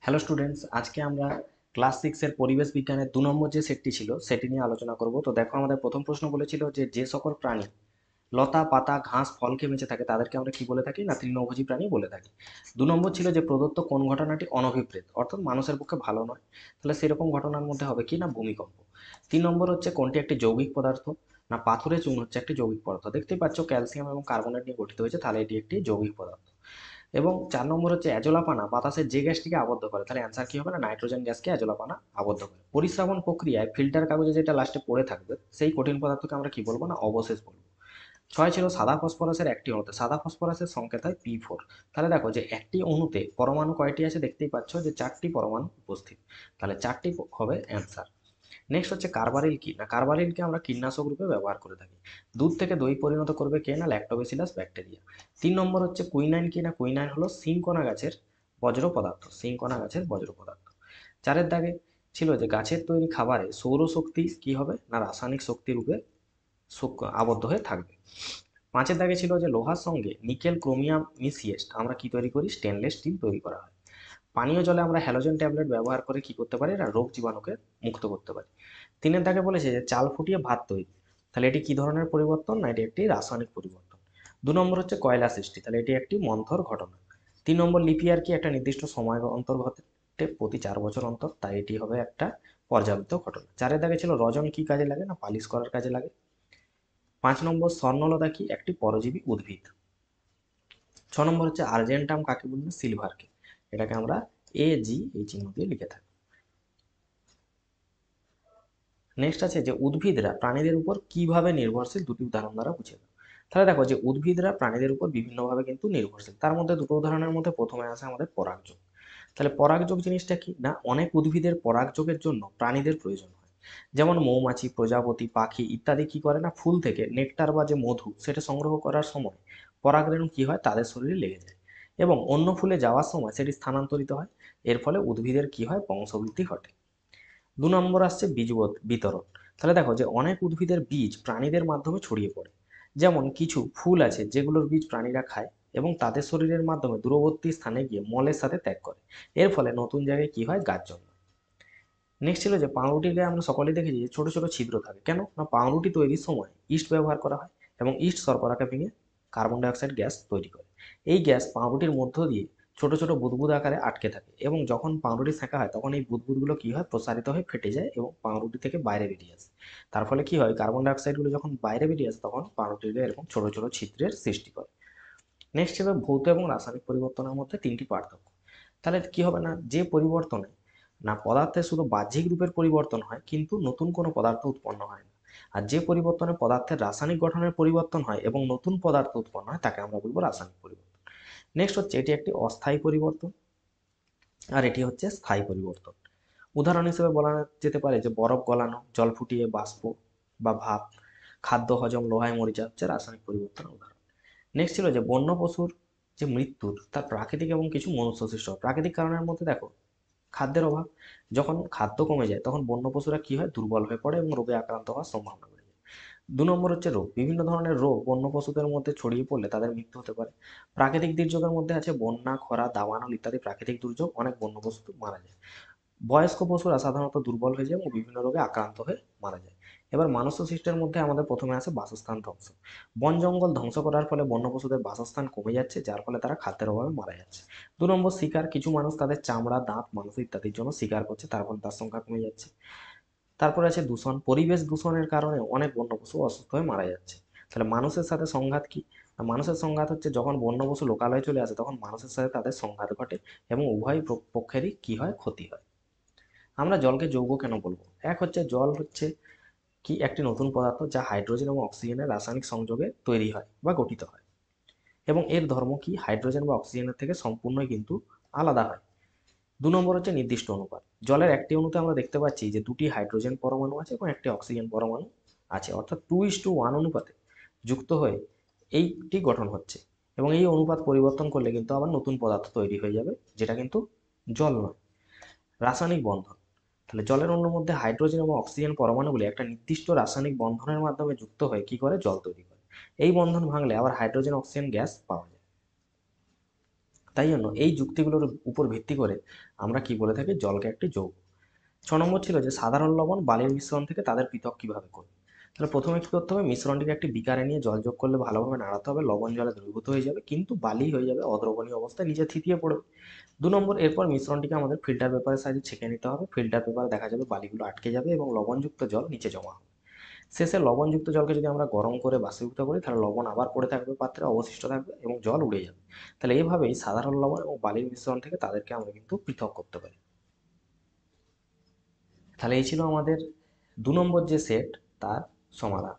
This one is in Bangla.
হ্যালো স্টুডেন্টস, আজকে আমরা ক্লাস 6 এর পরিবেশ বিজ্ঞানের 2 নম্বর যে সেটটি ছিল সেটি নিয়ে আলোচনা করব। তো দেখো, আমাদের প্রথম প্রশ্ন বলেছিল যে যে সকল প্রাণী লতা পাতা ঘাস ফল খেয়ে বেঁচে থাকে তাদেরকে আমরা কি বলে থাকি? না, তৃণভোজী প্রাণী বলে থাকি। 2 নম্বর ছিল যে প্রদত্ত কোন ঘটনাটি অনভিপ্রেত, অর্থাৎ মানুষের পক্ষে ভালো নয়। তাহলে সেরকম ঘটনার মধ্যে হবে কি? না, ভূমিকম্প। 3 নম্বর হচ্ছে কোনটি একটি যৌগিক পদার্থ? না, পাথুরে চুন হচ্ছে একটি যৌগিক পদার্থ। দেখতেই পাচ্ছ ক্যালসিয়াম এবং কার্বনেট নিয়ে গঠিত হয়েছে, তাহলে এটি একটি যৌগিক পদার্থ। এবং 4 নম্বর হচ্ছে অ্যাজোলাপানা বাতাসে যে গ্যাসটিকে আবদ্ধ করে, তাহলে অ্যান্সার কি হবে? না, নাইট্রোজেন গ্যাসকে অ্যাজোলাপানা আবদ্ধ করে। পরিশ্রাবণ প্রক্রিয়ায় ফিল্টার কাগজে যেটা লাস্টে পড়ে থাকবে সেই কঠিন পদার্থকে আমরা কি বলবো? না, অবশেষ বলবো। 6 ছিল সাদা ফসফরাসের একটি অণুতে সাদা ফসফরাসের সংকেত হয় P4। তাহলে দেখো যে একটি অণুতে পরমাণু কয়টি আছে? দেখতেই পাচ্ছ যে 4টি পরমাণু উপস্থিত, তাহলে 4টি হবে অ্যান্সার। নেক্সট হচ্ছে কার্বারিল কি? না, কার্বারিলকে আমরা কীটনাশক রূপে ব্যবহার করে থাকি। দুধ থেকে দই পরিণত করবে কে? না, ল্যাক্টোবেসিলাস ব্যাকটেরিয়া। 3 নম্বর হচ্ছে কুইনাইন কি? না, কুইনাইন হলো সিনকোনা গাছের বজ্র পদার্থ, সিনকোনা গাছের বজ্র পদার্থ। 4-এর দাগে ছিল যে গাছের তৈরি খাবারে সৌরশক্তি কি হবে? না, রাসায়নিক শক্তি রূপে আবদ্ধ হয়ে থাকবে। 5-এর দাগে ছিল যে লোহার সঙ্গে নিকেল ক্রোমিয়াম মিশিয়ে আমরা কি তৈরি করি? স্টেনলেস স্টিল তৈরি করা হয়। পানীয় জলে আমরা হ্যালোজেন ট্যাবলেট ব্যবহার করে কি করতে পারি? না, রোগ জীবাণুকে মুক্ত করতে পারি। 3-এর দাগে বলেছে যে চাল ফুটিয়ে ভাত তৈরি, তাহলে এটি কি ধরনের পরিবর্তন? না, এটি একটি রাসায়নিক পরিবর্তন। 2 নম্বর হচ্ছে কয়লা সৃষ্টি, তাহলে এটি একটি মন্থর ঘটনা। 3 নম্বর লিপিয়ার কি? একটা নির্দিষ্ট সময় অন্তর ঘটে প্রতি 4 বছর অন্তর, তাই এটি হবে একটা পর্যাবৃত্ত ঘটনা। 4-এর দাগে ছিল রজন কি কাজে লাগে? না, পালিশ করার কাজে লাগে। 5 নম্বর স্বর্ণলতা কি? একটি পরজীবী উদ্ভিদ। 6 নম্বর হচ্ছে আর্জেন্টাম কাকে বলি? না, সিলভারকে। এটাকে আমরা AG এই চিহ্ন দিয়ে লিখে থাকি। নেক্সট আছে যে উদ্ভিদরা প্রাণীদের উপর কিভাবে নির্ভরশীল, দুটি উদাহরণ দ্বারা বুঝিয়ে দাও। তাহলে দেখো যে উদ্ভিদরা প্রাণীদের উপর বিভিন্নভাবে কিন্তু নির্ভরশীল। তার মধ্যে দুটো উদাহরণের মধ্যে প্রথমে আসে আমাদের পরাগযোগ। তাহলে পরাগযোগ জিনিসটা কি? না, অনেক উদ্ভিদের পরাগযোগের জন্য প্রাণীদের প্রয়োজন হয়। যেমন মৌমাছি, প্রজাপতি, পাখি ইত্যাদি কি করে? না, ফুল থেকে নেকটার বা যে মধু সেটা সংগ্রহ করার সময় পরাগরেণু কি হয়? তাদের শরীরে লেগে যায় এবং অন্য ফুলে যাওয়ার সময় সেটি স্থানান্তরিত হয়। এর ফলে উদ্ভিদের কি হয়? বংশবৃদ্ধি ঘটে। 2 নম্বর আসছে বীজ বিতরণ। তাহলে দেখো যে অনেক উদ্ভিদের বীজ প্রাণীদের মাধ্যমে ছড়িয়ে পড়ে। যেমন কিছু ফুল আছে যেগুলোর বীজ প্রাণীরা খায় এবং তাদের শরীরের মাধ্যমে দূরবর্তী স্থানে গিয়ে মলের সাথে ত্যাগ করে। এর ফলে নতুন জায়গায় কি হয়? গাছ জন্মায়। নেক্সট ছিল যে পাউরুটির গায়ে আমরা সকলেই দেখেছি যে ছোট ছোট ছিদ্র থাকে। কেন? না, পাউরুটি তৈরির সময় ইস্ট ব্যবহার করা হয় এবং ইস্ট শর্করাকে ভেঙে কার্বন ডাইঅক্সাইড গ্যাস তৈরি করে। এই গ্যাস পাউরুটির মধ্য দিয়ে ছোট ছোট বুদবুদ আকারে আটকে থাকে এবং যখন পাউরুটি সেঁকা হয় তখন এই বুদবুদগুলো কি হয়? প্রসারিত হয়ে ফেটে যায় এবং পাউরুটি থেকে বাইরে বেরিয়ে আসে। তার ফলে কি হয়? কার্বন ডাইঅক্সাইডগুলো যখন বাইরে বেরিয়ে আসে তখন পাউরুটির গায়ে এরকম ছোট ছোট ছিদ্রের সৃষ্টি করে। নেক্সট ছিল ভৌত এবং রাসায়নিক পরিবর্তনের মধ্যে 3টি পার্থক্য। তাহলে কি হবে? না, যে পরিবর্তনে না পদার্থের শুধু বাহ্যিক রূপের পরিবর্তন হয় কিন্তু নতুন কোনো পদার্থ উৎপন্ন হয় না। আর যে পরিবর্তনে পদার্থের রাসায়নিক গঠনের পরিবর্তন হয় এবং নতুন পদার্থ উৎপন্ন হয় তাকে আমরা বলবো রাসায়নিক পরিবর্তন। নেক্সট হচ্ছে এটি একটি অস্থায়ী পরিবর্তন আর এটি হচ্ছে স্থায়ী পরিবর্তন। উদাহরণ হিসেবে বলা যেতে পারে যে বরফ গলানো, জল ফুটিয়ে বাষ্প বা ভাপ, খাদ্য হজম, লোহায় মরিচা হচ্ছে রাসায়নিক পরিবর্তনের উদাহরণ। নেক্সট ছিল যে বন্য পশুর যে মৃত্যুর তার প্রাকৃতিক এবং কিছু মনুষ্য সৃষ্ট। প্রাকৃতিক কারণের মধ্যে দেখো খাদ্যের অভাব, যখন খাদ্য কমে যায় তখন বন্য পশুরা কি হয়? দুর্বল হয়ে পড়ে এবং রোগে আক্রান্ত হওয়ার সম্ভাবনা বেড়ে যায়। 2 নম্বর হচ্ছে রোগ। বিভিন্ন ধরনের রোগ বন্য পশুদের মধ্যে ছড়িয়ে পড়লে তাদের মৃত্যু হতে পারে। প্রাকৃতিক দুর্যোগের মধ্যে আছে বন্যা, খরা, দাবানল ইত্যাদি প্রাকৃতিক দুর্যোগ, অনেক বন্য পশু মারা যায়। বয়স্ক পশুরা সাধারণত দুর্বল হয়ে যায় এবং বিভিন্ন রোগে আক্রান্ত হয়ে মারা যায়। এবার মানুষ সৃষ্টির মধ্যে আমাদের প্রথমে আসে বাসস্থান ধ্বংস। বন জঙ্গল ধ্বংস করার ফলে বন্য পশুদের বাসস্থান কমে যাচ্ছে, যার ফলে তারা খাদ্যের অভাবে মারা যাচ্ছে। 2 নম্বর শিকার। কিছু মানুষ তাদের চামড়া, দাঁত, মাংস ইত্যাদির জন্য শিকার করছে, তার ফলে তার সংখ্যা কমে যাচ্ছে। তারপরে আছে দূষণ। পরিবেশ দূষণের কারণে অনেক বন্য পশু অসুস্থ হয়ে মারা যাচ্ছে। তাহলে মানুষের সাথে সংঘাত কি? মানুষের সংঘাত হচ্ছে যখন বন্য পশু লোকালয়ে চলে আসে তখন মানুষের সাথে তাদের সংঘাত ঘটে এবং উভয় পক্ষেরই কি হয়? ক্ষতি হয়। আমরা জলকে যৌগ কেন বলবো? এক হচ্ছে জল হচ্ছে কি? একটি নতুন পদার্থ যা হাইড্রোজেন এবং অক্সিজেনের রাসায়নিক সংযোগে তৈরি হয় বা গঠিত হয় এবং এর ধর্ম কি? হাইড্রোজেন বা অক্সিজেনের থেকে সম্পূর্ণই কিন্তু আলাদা হয়। 2 নম্বর হচ্ছে নির্দিষ্ট অনুপাত। জলের একটি অণুতে আমরা দেখতে পাচ্ছি যে 2টি হাইড্রোজেন পরমাণু আছে এবং একটি অক্সিজেন পরমাণু আছে, অর্থাৎ 2:1 অনুপাতে যুক্ত হয়ে এইটি গঠন হচ্ছে এবং এই অনুপাত পরিবর্তন করলে কিন্তু আবার নতুন পদার্থ তৈরি হয়ে যাবে, যেটা কিন্তু জল নয়। রাসায়নিক বন্ধন। তাহলে জলের অণুর মধ্যে হাইড্রোজেন এবং অক্সিজেন পরমাণুগুলি একটা নির্দিষ্ট রাসায়নিক বন্ধনের মাধ্যমে যুক্ত হয়ে কি করে? জল তৈরি করে। এই বন্ধন ভাঙলে আবার হাইড্রোজেন অক্সিজেন গ্যাস পাওয়া যায়। তাই জন্য এই যুক্তিগুলোর উপর ভিত্তি করে আমরা কি বলে থাকি, জলকে একটি যৌগ। 6 নম্বর ছিল যে সাধারণ লবণ বালির মিশ্রণ থেকে তাদের পৃথক কিভাবে করবে। তাহলে প্রথমে কি করতে হবে, মিশ্রণটিকে একটি বিকারে নিয়ে জল যোগ করলে ভালোভাবে নাড়াতে হবে, লবণ জলে দ্রবীভূত হয়ে যাবে কিন্তু বালি হয়ে যাবে অদ্রবণীয় অবস্থায়, নিচে থিতিয়ে পড়বে। 2 নম্বর, এরপর মিশ্রণটিকে আমাদের ফিল্টার পেপারের সাহায্যে ছেঁকে নিতে হবে, ফিল্টার পেপারে দেখা যাবে বালিগুলো আটকে যাবে এবং লবণযুক্ত জল নিচে জমা হবে। শেষে লবণযুক্ত জলকে যদি আমরা গরম করে বাষ্পীভূত করি তাহলে লবণ আবার পড়ে থাকবে পাত্রে, অবশিষ্ট থাকবে এবং জল উড়ে যাবে। তাহলে এইভাবেই সাধারণ লবণ এবং বালির মিশ্রণ থেকে তাদেরকে আমরা কিন্তু পৃথক করতে পারি। তাহলে এই ছিল আমাদের 2 নম্বর যে সেট তার সমাধান।